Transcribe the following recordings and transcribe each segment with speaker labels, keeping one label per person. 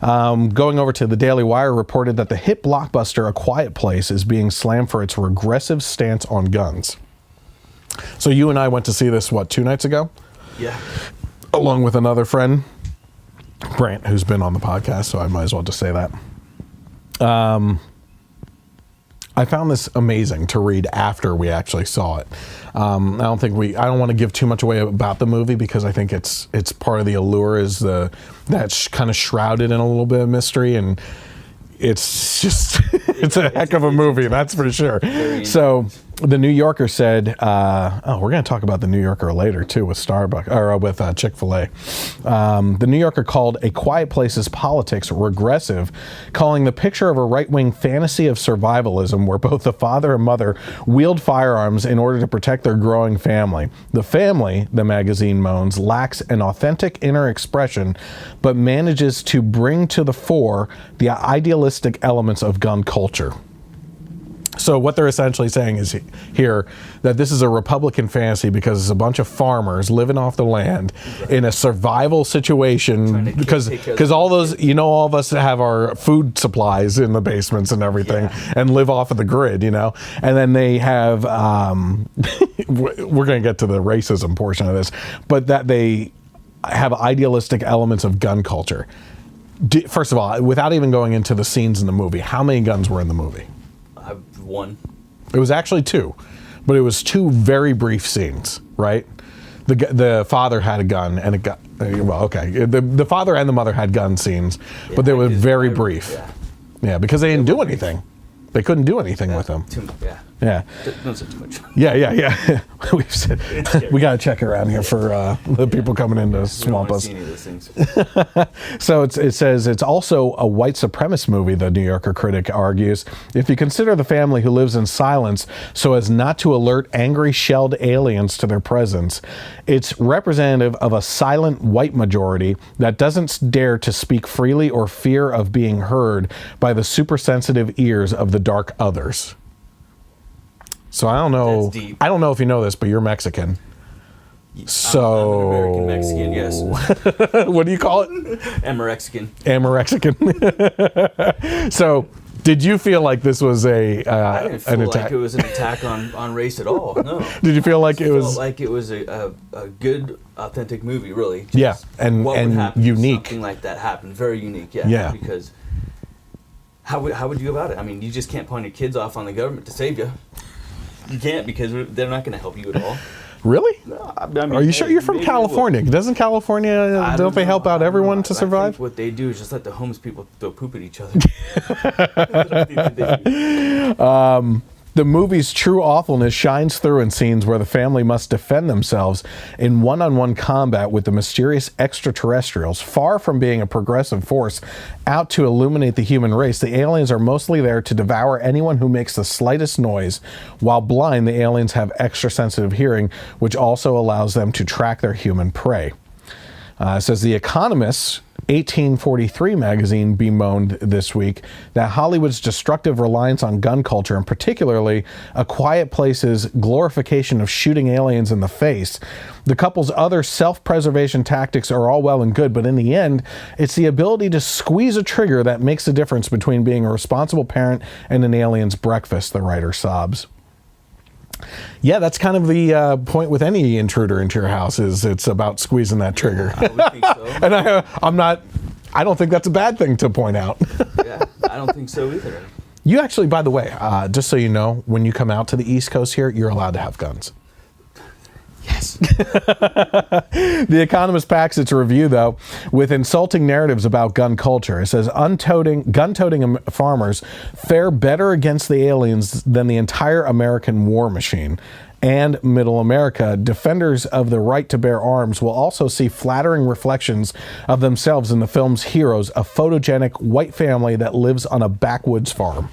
Speaker 1: Going over to the Daily Wire, reported that the hit blockbuster A Quiet Place is being slammed for its regressive stance on guns. So you and I went to see this, 2 nights ago?
Speaker 2: Yeah.
Speaker 1: Along with another friend, Brant, who's been on the podcast, so I might as well just say that. I found this amazing to read after we actually saw it. I don't want to give too much away about the movie because I think it's part of the allure is that's kind of shrouded in a little bit of mystery, and it's just it's a heck of a movie, that's for sure. So the New Yorker said, we're going to talk about the New Yorker later too with Starbucks or with Chick-fil-A. The New Yorker called A Quiet Place's politics regressive, calling the picture of a right-wing fantasy of survivalism where both the father and mother wield firearms in order to protect their growing family. The family, the magazine moans, lacks an authentic inner expression, but manages to bring to the fore the idealistic elements of gun culture. So what they're essentially saying is here that this is a Republican fantasy because it's a bunch of farmers living off the land in a survival situation because all those, all of us have our food supplies in the basements and everything and live off of the grid, and then they have, we're going to get to the racism portion of this, but that they have idealistic elements of gun culture. First of all, without even going into the scenes in the movie, how many guns were in the movie?
Speaker 2: 1.
Speaker 1: It was actually 2, but it was 2 very brief scenes, right? The father had a gun and the father and the mother had gun scenes, but they were very brief. Yeah, because they didn't do anything. They couldn't do anything with them. Yeah.
Speaker 2: Don't say too much.
Speaker 1: Yeah. We've said we got to check around here for the people coming in to swamp us.
Speaker 2: We don't want to see any of those things.
Speaker 1: So it says it's also a white supremacist movie, the New Yorker critic argues. If you consider the family who lives in silence so as not to alert angry shelled aliens to their presence, it's representative of a silent white majority that doesn't dare to speak freely or fear of being heard by the supersensitive ears of the dark others. So I don't know. I don't know if you know this, but you're Mexican. So
Speaker 2: I'm an American Mexican, yes.
Speaker 1: What do you call it?
Speaker 2: Amorexican.
Speaker 1: So did you feel like this was
Speaker 2: I didn't feel like it was an attack on race at all. No.
Speaker 1: Did you feel like it was?
Speaker 2: Felt like it was a good, authentic movie, really.
Speaker 1: And
Speaker 2: what would happen
Speaker 1: unique.
Speaker 2: If something like that happened. Very unique. Yeah. Because how would you go about it? I mean, you just can't pawn your kids off on the government to save you. You can't because they're not going to help you at all.
Speaker 1: Really?
Speaker 2: No, I mean,
Speaker 1: are you sure you're from California? Doesn't California, don't they help out everyone to survive?
Speaker 2: I think what they do is just let the homeless people throw poop at each other. That's what I think that they do.
Speaker 1: The movie's true awfulness shines through in scenes where the family must defend themselves in one-on-one combat with the mysterious extraterrestrials. Far from being a progressive force out to illuminate the human race, the aliens are mostly there to devour anyone who makes the slightest noise. While blind, the aliens have extra-sensitive hearing, which also allows them to track their human prey. It says The Economist's 1843 magazine bemoaned this week that Hollywood's destructive reliance on gun culture, and particularly A Quiet Place's glorification of shooting aliens in the face. The couple's other self-preservation tactics are all well and good, but in the end, it's the ability to squeeze a trigger that makes the difference between being a responsible parent and an alien's breakfast, the writer sobs. Yeah, that's kind of the point with any intruder into your house is it's about squeezing that trigger.
Speaker 2: I would think so.
Speaker 1: And I don't think that's a bad thing to point out.
Speaker 2: Yeah, I don't think so either.
Speaker 1: You actually, by the way, just so you know, when you come out to the East Coast here, you're allowed to have guns.
Speaker 2: Yes.
Speaker 1: The Economist packs its review, though, with insulting narratives about gun culture. It says gun-toting farmers fare better against the aliens than the entire American war machine. And middle America, defenders of the right to bear arms, will also see flattering reflections of themselves in the film's heroes, a photogenic white family that lives on a backwoods farm.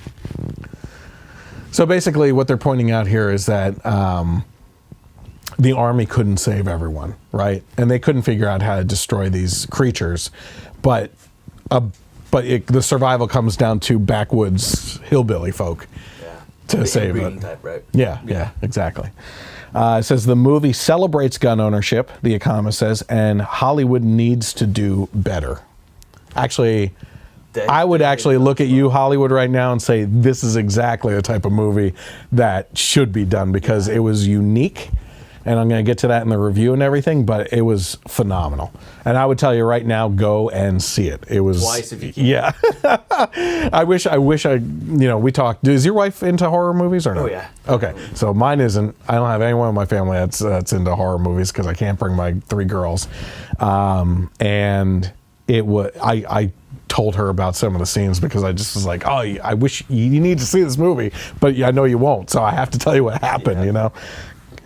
Speaker 1: So basically what they're pointing out here is that the army couldn't save everyone, right? And they couldn't figure out how to destroy these creatures. But the survival comes down to backwoods hillbilly folk to save it.
Speaker 2: Type, right?
Speaker 1: Yeah, exactly. It says the movie celebrates gun ownership, The Economist says, and Hollywood needs to do better. Actually, I would actually look at you, Hollywood, right now and say this is exactly the type of movie that should be done because it was unique. And I'm going to get to that in the review and everything, but it was phenomenal. And I would tell you right now, go and see it. It was
Speaker 2: twice if you can.
Speaker 1: Yeah. I wish we talked. Is your wife into horror movies or not?
Speaker 2: Oh yeah.
Speaker 1: Okay, so mine isn't. I don't have anyone in my family that's into horror movies because I can't bring my 3 girls. And it was I told her about some of the scenes because I just was like, oh, I wish you need to see this movie, but I know you won't, so I have to tell you what happened.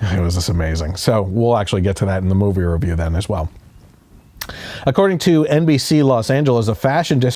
Speaker 1: It was just amazing. So we'll actually get to that in the movie review then as well. According to NBC Los Angeles, a fashion